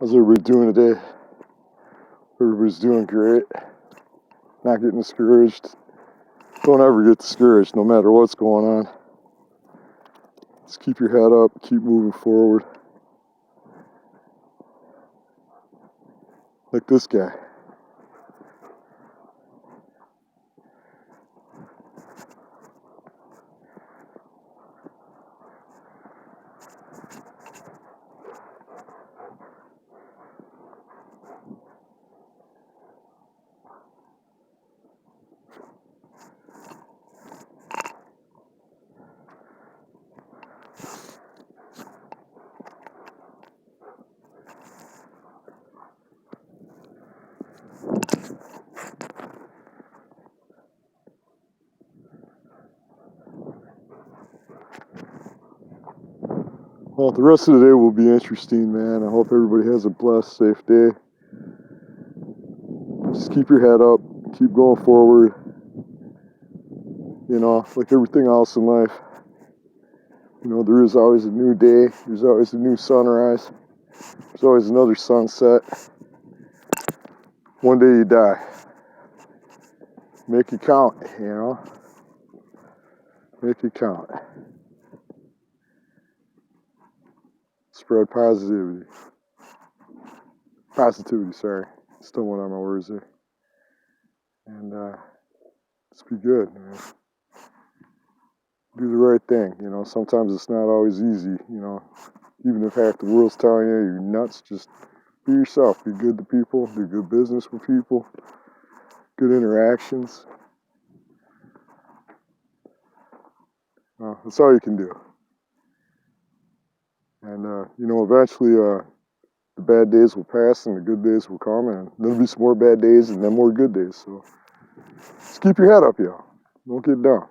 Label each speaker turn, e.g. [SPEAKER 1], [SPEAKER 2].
[SPEAKER 1] How's everybody doing today? Everybody's doing great. Not getting discouraged. Don't ever get discouraged no matter what's going on. Just keep your head up, keep moving forward. Like this guy. Well, the rest of the day will be interesting, man. I hope everybody has a blessed, safe day. Just keep your head up, keep going forward. You know, like everything else in life. You know, there is always a new day. There's always a new sunrise. There's always another sunset. One day you die. Make it count, you know. Make it count. Spread positivity. Positivity, sorry. Still went on my words there. And just be good, man. Do the right thing, you know. Sometimes it's not always easy, you know. Even if half the world's telling you you're nuts, just be yourself. Be good to people. Do good business with people. Good interactions. That's all you can do. And, you know, eventually the bad days will pass and the good days will come. And there'll be some more bad days and then more good days. So just keep your head up, y'all. Don't get down.